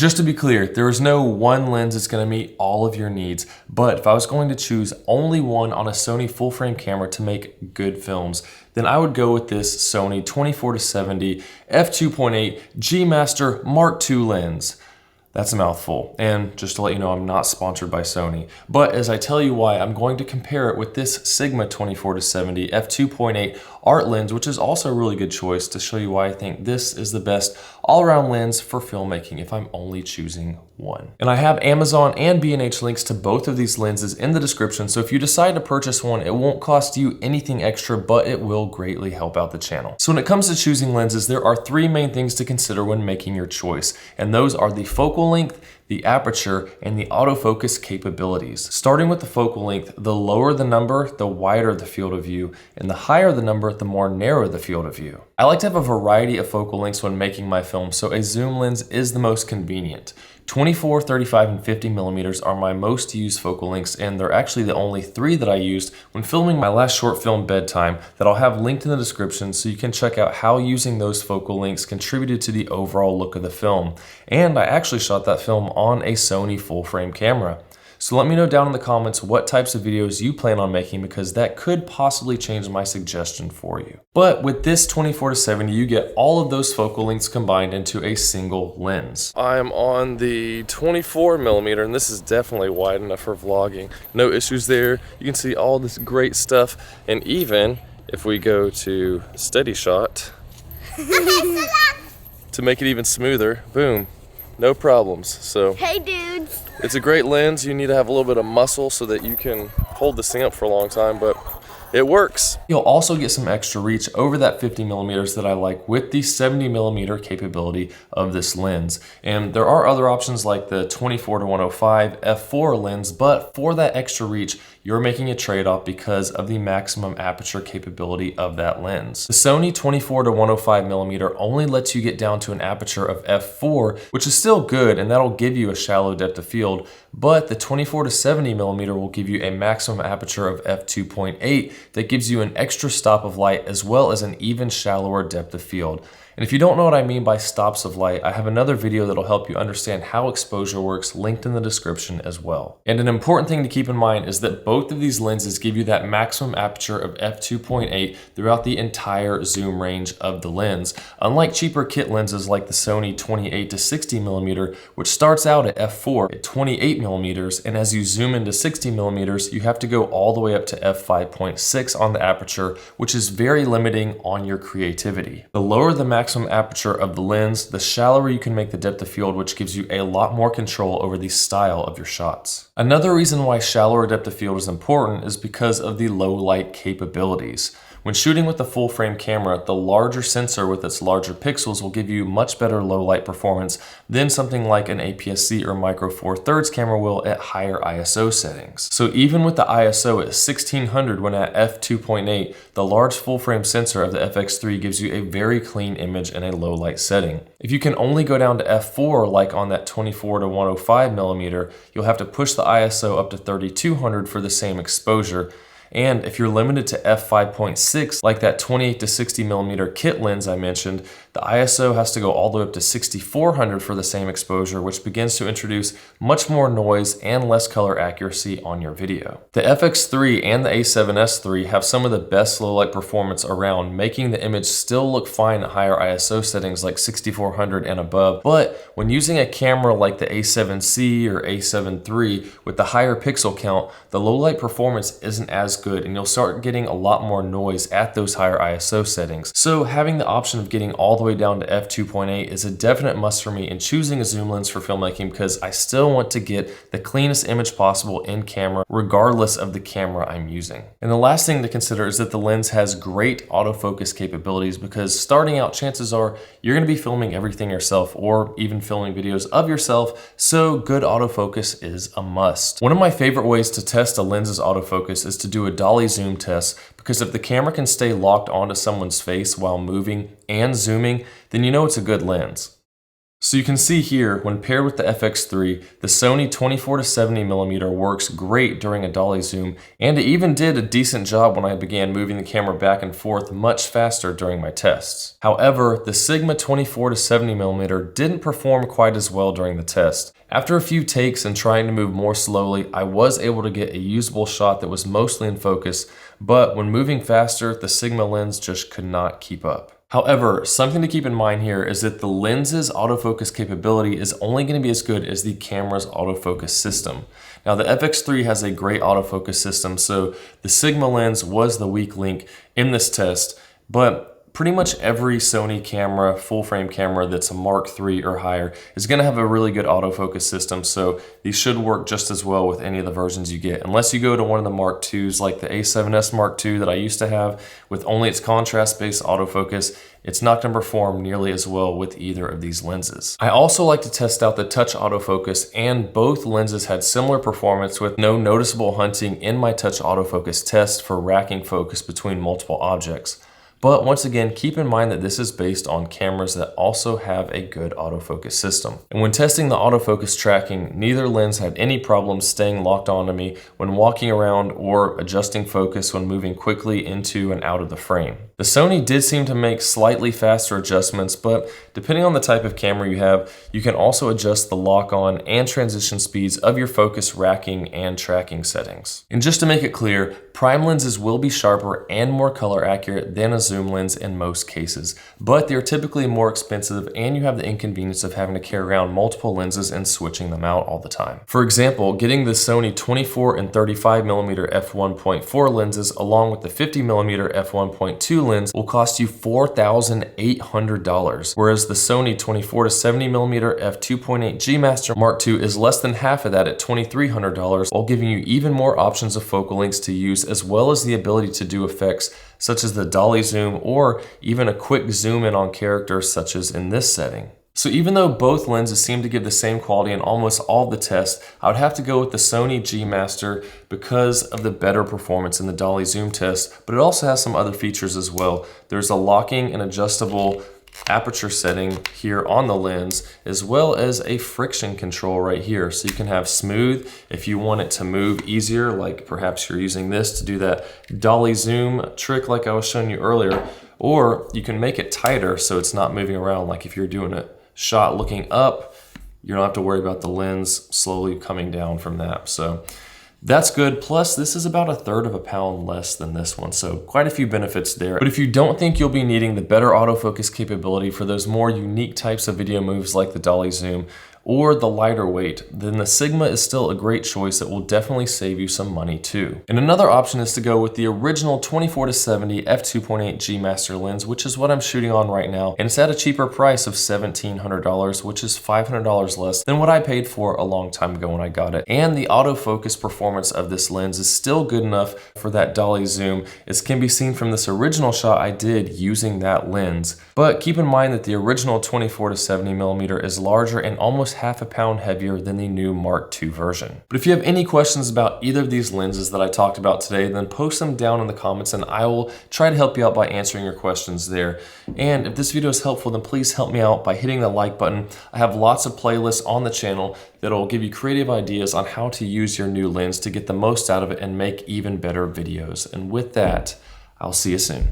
Just to be clear, there is no one lens that's going to meet all of your needs, but if I was going to choose only one on a Sony full frame camera to make good films, then I would go with this Sony 24-70 f2.8 G Master Mark II lens. That's a mouthful, and just to let you know, I'm not sponsored by Sony. But as I tell you why, I'm going to compare it with this Sigma 24-70 f2.8 art lens, which is also a really good choice, to show you why I think this is the best all-around lens for filmmaking if I'm only choosing one. And I have Amazon and B&H links to both of these lenses in the description, so if you decide to purchase one, it won't cost you anything extra, but it will greatly help out the channel. So when it comes to choosing lenses, there are three main things to consider when making your choice, and those are the focal length, the aperture, and the autofocus capabilities. Starting with the focal length, the lower the number, the wider the field of view, and the higher the number, the more narrow the field of view. I like to have a variety of focal lengths when making my film, so a zoom lens is the most convenient. 24, 35, and 50 millimeters are my most used focal lengths, and they're actually the only three that I used when filming my last short film, Bedtime, that I'll have linked in the description so you can check out how using those focal lengths contributed to the overall look of the film. And I actually shot that film on a Sony full frame camera. So let me know down in the comments what types of videos you plan on making, because that could possibly change my suggestion for you. But with this 24-70, you get all of those focal lengths combined into a single lens. I'm on the 24 millimeter, and this is definitely wide enough for vlogging. No issues there. You can see all this great stuff. And even if we go to steady shot, to make it even smoother, boom, no problems. So hey dudes. It's a great lens. You need to have a little bit of muscle so that you can hold this thing up for a long time, but it works. You'll also get some extra reach over that 50 millimeters that I like with the 70 millimeter capability of this lens. And there are other options like the 24-105 f4 lens, but for that extra reach, you're making a trade-off because of the maximum aperture capability of that lens. The Sony 24-105 millimeter only lets you get down to an aperture of f4, which is still good, and that'll give you a shallow depth of field, but the 24-70 millimeter will give you a maximum aperture of f2.8 that gives you an extra stop of light as well as an even shallower depth of field. And if you don't know what I mean by stops of light, I have another video that'll help you understand how exposure works linked in the description as well. And an important thing to keep in mind is that both of these lenses give you that maximum aperture of f2.8 throughout the entire zoom range of the lens, unlike cheaper kit lenses like the Sony 28-60 millimeter, which starts out at f4 at 28 millimeters, and as you zoom into 60 millimeters, you have to go all the way up to f5.6 on the aperture, which is very limiting on your creativity. The lower the maximum aperture of the lens, the shallower you can make the depth of field, which gives you a lot more control over the style of your shots. Another reason why shallower depth of field is important is because of the low light capabilities. When shooting with a full frame camera, the larger sensor with its larger pixels will give you much better low light performance than something like an APS-C or Micro Four Thirds camera will at higher ISO settings. So even with the ISO at 1600 when at f2.8, the large full frame sensor of the FX3 gives you a very clean image in a low light setting. If you can only go down to f4 like on that 24-105 millimeter, you'll have to push the ISO up to 3200 for the same exposure. And if you're limited to f5.6, like that 28-60 millimeter kit lens I mentioned, the ISO has to go all the way up to 6400 for the same exposure, which begins to introduce much more noise and less color accuracy on your video. The FX3 and the a7S III have some of the best low light performance around, making the image still look fine at higher ISO settings like 6400 and above. But when using a camera like the a7C or a7 III with the higher pixel count, the low light performance isn't as good, and you'll start getting a lot more noise at those higher ISO settings. So having the option of getting all the way down to f2.8 is a definite must for me in choosing a zoom lens for filmmaking, because I still want to get the cleanest image possible in camera regardless of the camera I'm using. And the last thing to consider is that the lens has great autofocus capabilities, because starting out, chances are you're going to be filming everything yourself or even filming videos of yourself, so good autofocus is a must. One of my favorite ways to test a lens's autofocus is to do a dolly zoom test, because if the camera can stay locked onto someone's face while moving and zooming, then you know it's a good lens. So you can see here, when paired with the FX3, the Sony 24-70mm works great during a dolly zoom, and it even did a decent job when I began moving the camera back and forth much faster during my tests. However, the Sigma 24-70mm didn't perform quite as well during the test. After a few takes and trying to move more slowly, I was able to get a usable shot that was mostly in focus, but when moving faster, the Sigma lens just could not keep up. However, something to keep in mind here is that the lens's autofocus capability is only going to be as good as the camera's autofocus system. Now, the FX3 has a great autofocus system, so the Sigma lens was the weak link in this test, but pretty much every Sony camera, full frame camera that's a Mark III or higher is going to have a really good autofocus system, so these should work just as well with any of the versions you get. Unless you go to one of the Mark IIs like the A7S Mark II that I used to have with only its contrast-based autofocus, it's not going to perform nearly as well with either of these lenses. I also like to test out the touch autofocus, and both lenses had similar performance with no noticeable hunting in my touch autofocus test for racking focus between multiple objects. But once again, keep in mind that this is based on cameras that also have a good autofocus system. And when testing the autofocus tracking, neither lens had any problems staying locked onto me when walking around or adjusting focus when moving quickly into and out of the frame. The Sony did seem to make slightly faster adjustments, but depending on the type of camera you have, you can also adjust the lock-on and transition speeds of your focus racking and tracking settings. And just to make it clear, prime lenses will be sharper and more color accurate than a zoom lens in most cases, but they're typically more expensive and you have the inconvenience of having to carry around multiple lenses and switching them out all the time. For example, getting the Sony 24 and 35mm f1.4 lenses along with the 50mm f1.2 lens will cost you $4,800, whereas the Sony 24-70mm f2.8 G Master Mark II is less than half of that at $2,300, while giving you even more options of focal lengths to use, as well as the ability to do effects such as the dolly zoom or even a quick zoom in on characters such as in this setting. So even though both lenses seem to give the same quality in almost all the tests, I would have to go with the Sony G Master because of the better performance in the dolly zoom test, but it also has some other features as well. There's a locking and adjustable aperture setting here on the lens, as well as a friction control right here. So you can have smooth if you want it to move easier, like perhaps you're using this to do that dolly zoom trick like I was showing you earlier, or you can make it tighter so it's not moving around, like if you're doing it shot looking up, you don't have to worry about the lens slowly coming down from that. So that's good. Plus, this is about 1/3 of a pound less than this one, so quite a few benefits there. But if you don't think you'll be needing the better autofocus capability for those more unique types of video moves like the dolly zoom or the lighter weight, then the Sigma is still a great choice that will definitely save you some money too. And another option is to go with the original 24-70 f2.8 G Master lens, which is what I'm shooting on right now, and it's at a cheaper price of $1,700, which is $500 less than what I paid for a long time ago when I got it. And the autofocus performance of this lens is still good enough for that dolly zoom, as can be seen from this original shot I did using that lens. But keep in mind that the original 24-70mm is larger and almost half a pound heavier than the new Mark II version. But if you have any questions about either of these lenses that I talked about today, then post them down in the comments and I will try to help you out by answering your questions there. And if this video is helpful, then please help me out by hitting the like button. I have lots of playlists on the channel that'll give you creative ideas on how to use your new lens to get the most out of it and make even better videos. And with that, I'll see you soon.